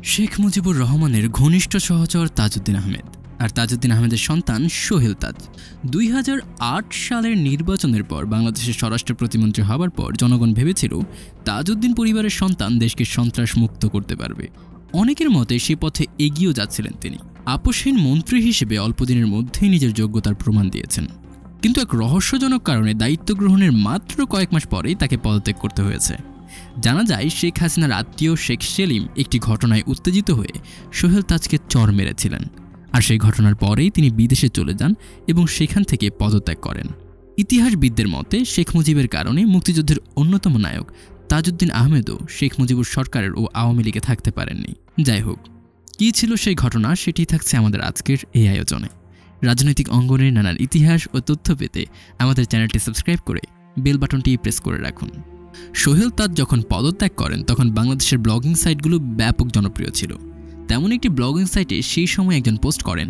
শেখ মুজিবুর রহমানের ঘনিষ্ঠ সহচর তাজউদ্দিন আহমেদ আর তাজউদ্দিন আহমেদের সন্তান সোহেল তাজ ২০০৮ সালের নির্বাচনের পর বাংলাদেশের স্বরাষ্ট্র প্রতিমন্ত্রী হবার পর জনগণ ভেবেছিল তাজউদ্দিন পরিবারের সন্তান দেশকে সন্ত্রাস মুক্ত করতে পারবে। অনেকের মতে সে পথে এগিয়েও যাচ্ছিলেন তিনি। আপোষহীন মন্ত্রী হিসেবে অল্পদিনের মধ্যেই নিজের যোগ্যতার প্রমাণ দিয়েছেন, কিন্তু এক রহস্যজনক কারণে দায়িত্ব গ্রহণের মাত্র কয়েক মাস পরেই তাকে পদত্যাগ করতে হয়েছে। জানা যায় শেখ হাসিনার আত্মীয় শেখ সেলিম একটি ঘটনায় উত্তেজিত হয়ে সোহেল তাজকে চড় মেরেছিলেন, আর সেই ঘটনার পরেই তিনি বিদেশে চলে যান এবং সেখান থেকে পদত্যাগ করেন। ইতিহাসবিদদের মতে শেখ মুজিবের কারণে মুক্তিযুদ্ধের অন্যতম নায়ক তাজউদ্দিন আহমেদও শেখ মুজিবুর সরকারের ও আওয়ামী লীগে থাকতে পারেননি। যাই হোক, কী ছিল সেই ঘটনা সেটি থাকছে আমাদের আজকের এই আয়োজনে। রাজনৈতিক অঙ্গনের নানান ইতিহাস ও তথ্য পেতে আমাদের চ্যানেলটি সাবস্ক্রাইব করে বেল বাটনটি প্রেস করে রাখুন। সোহেল তাজ যখন পদত্যাগ করেন তখন বাংলাদেশের ব্লগিং সাইটগুলো ব্যাপক জনপ্রিয় ছিল। তেমন একটি ব্লগিং সাইটে সেই সময় একজন পোস্ট করেন,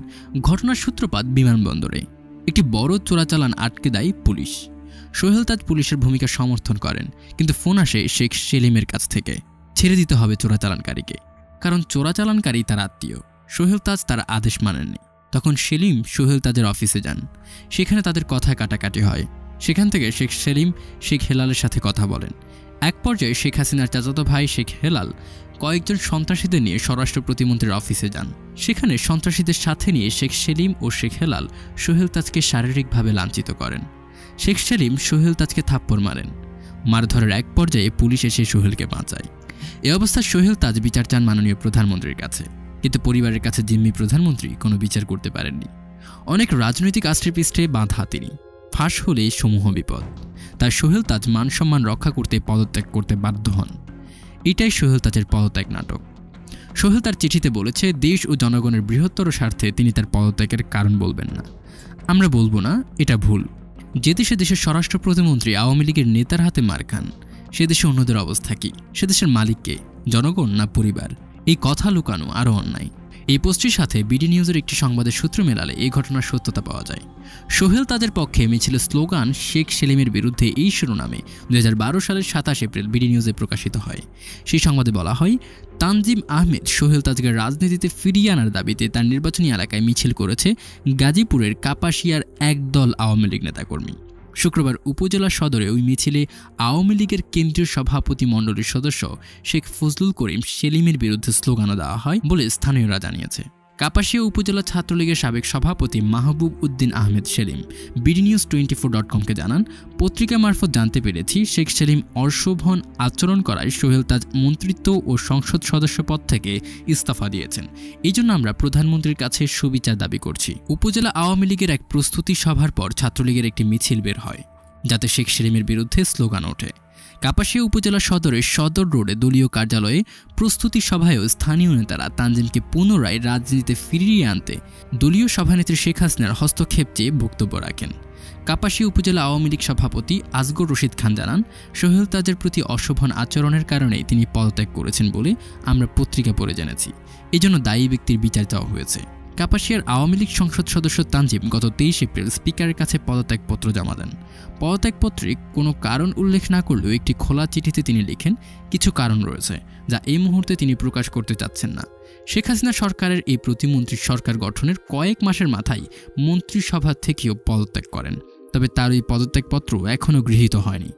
ঘটনার সূত্রপাত বিমানবন্দরে, একটি বড় চোরাচালান আটকে দেয় পুলিশ। সোহেল তাজ পুলিশের ভূমিকা সমর্থন করেন, কিন্তু ফোন আসে শেখ সেলিমের কাছ থেকে ছেড়ে দিতে হবে চোরাচালানকারীকে, কারণ চোরাচালানকারী তার আত্মীয়। সোহেল তাজ তার আদেশ মানেননি। তখন সেলিম সোহেল তাজের অফিসে যান, সেখানে তাদের কথা কাটাকাটি হয়। সেখান থেকে শেখ সেলিম শেখ হেলালের সাথে কথা বলেন। এক পর্যায়ে শেখ হাসিনার চাচাতো ভাই শেখ হেলাল কয়েকজন সন্ত্রাসীদের নিয়ে স্বরাষ্ট্র প্রতিমন্ত্রীর অফিসে যান। সেখানে সন্ত্রাসীদের সাথে নিয়ে শেখ সেলিম ও শেখ হেলাল সোহেল তাজকে শারীরিকভাবে লাঞ্ছিত করেন। শেখ সেলিম সোহেল তাজকে থাপ্পড় মারেন। মারধরের এক পর্যায়ে পুলিশ এসে সোহেলকে বাঁচায়। এ অবস্থায় সোহেল তাজ বিচার চান মাননীয় প্রধানমন্ত্রীর কাছে, কিন্তু পরিবারের কাছে জিম্মি প্রধানমন্ত্রী কোনো বিচার করতে পারেননি। অনেক রাজনৈতিক আষ্টে বাঁধা তিনি, ফাঁস হলে সমূহ বিপদ। তাই সোহেল তাজ মান সম্মান রক্ষা করতে পদত্যাগ করতে বাধ্য হন। এটাই সোহেল তাজের পদত্যাগ নাটক। সোহেল তার চিঠিতে বলেছে, দেশ ও জনগণের বৃহত্তর স্বার্থে তিনি তার পদত্যাগের কারণ বলবেন না। আমরা বলবো না, এটা ভুল। যে দেশে দেশের স্বরাষ্ট্র প্রতিমন্ত্রী আওয়ামী লীগের নেতার হাতে মার খান, সে দেশে অন্যদের অবস্থা কী? সে দেশের মালিককে, জনগণ না পরিবার? এই কথা লুকানো আরও অন্যায়। এই পোস্টটির সাথে বিডি নিউজের একটি সংবাদের সূত্র মেলালে এই ঘটনার সত্যতা পাওয়া যায়। সোহেল তাজের পক্ষে মিছিলের স্লোগান শেখ সেলিমের বিরুদ্ধে এই শিরোনামে ২০১২ সালের ২৭ এপ্রিল বিডি নিউজে প্রকাশিত হয়। সেই সংবাদে বলা হয়, তানজিম আহমেদ সোহেল তাজকে রাজনীতিতে ফিরিয়ে আনার দাবিতে তার নির্বাচনী এলাকায় মিছিল করেছে গাজীপুরের কাপাসিয়ার একদল আওয়ামী লীগ নেতাকর্মী। শুক্রবার উপজেলা সদরে ওই মিছিলে আওয়ামী লীগের কেন্দ্রীয় সভাপতি মণ্ডলীর সদস্য শেখ ফজলুল করিম সেলিমের বিরুদ্ধে স্লোগানও দেওয়া হয় বলে স্থানীয়রা জানিয়েছে। কাপাসিয়া উপজেলা ছাত্রলীগের সাবেক সভাপতি মাহবুব উদ্দিন আহমেদ সেলিম বিডি নিউজ 24.com-কে জানান, পত্রিকা মারফত জানতে পেরেছি শেখ সেলিম অশোভন আচরণ করায় সোহেল তাজ মন্ত্রিত্ব ও সংসদ সদস্য পদ থেকে ইস্তফা দিয়েছেন। এই জন্য আমরা প্রধানমন্ত্রীর কাছে সুবিচার দাবি করছি। উপজেলা আওয়ামী লীগের এক প্রস্তুতি সভার পর ছাত্রলীগের একটি মিছিল বের হয়, যাতে শেখ সেলিমের বিরুদ্ধে স্লোগান ওঠে। কাপাসিয়া উপজেলা সদরের সদর রোডে দলীয় কার্যালয়ে প্রস্তুতি সভায়ও স্থানীয় নেতারা তানজিমকে পুনরায় রাজনীতিতে ফিরিয়ে আনতে দলীয় সভানেত্রী শেখ হাসিনার হস্তক্ষেপ চেয়ে বক্তব্য রাখেন। কাপাসিয়া উপজেলা আওয়ামী লীগ সভাপতি আসগর রশিদ খান জানান, সোহেল তাজের প্রতি অশোভন আচরণের কারণেই তিনি পদত্যাগ করেছেন বলে আমরা পত্রিকা পড়ে জেনেছি। এজন্য দায়ী ব্যক্তির বিচার চাওয়া হয়েছে। কাপাসিয়ার আওয়ামী লীগ সংসদ সদস্য তানজিম গত 23 এপ্রিল স্পিকারের কাছে পদত্যাগপত্র জমা দেন। পদত্যাগপত্রে কোনো কারণ উল্লেখ না করলেও একটি খোলা চিঠিতে তিনি লিখেন, কিছু কারণ রয়েছে যা এই মুহূর্তে তিনি প্রকাশ করতে চাচ্ছেন না। শেখ হাসিনা সরকারের এই প্রতিমন্ত্রী সরকার গঠনের কয়েক মাসের মাথায় মন্ত্রিসভা থেকেও পদত্যাগ করেন, তবে তার এই পদত্যাগপত্র এখনও গৃহীত হয়নি।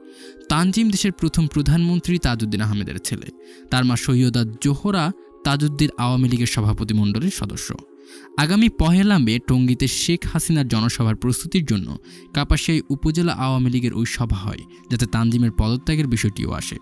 তানজিম দেশের প্রথম প্রধানমন্ত্রী তাজউদ্দিন আহমেদের ছেলে। তার মা সৈয়দা জোহরা তাজউদ্দিন আওয়ামী লীগের সভাপতি মণ্ডলীর সদস্য। আগামী 1 মে টঙ্গীতে শেখ হাসিনার জনসভার প্রস্তুতির জন্য কাপাসিয়ায় উপজেলা আওয়ামী লীগের ওই সভা হয়, যাতে তানজিমের পদত্যাগের বিষয়টিও আসে।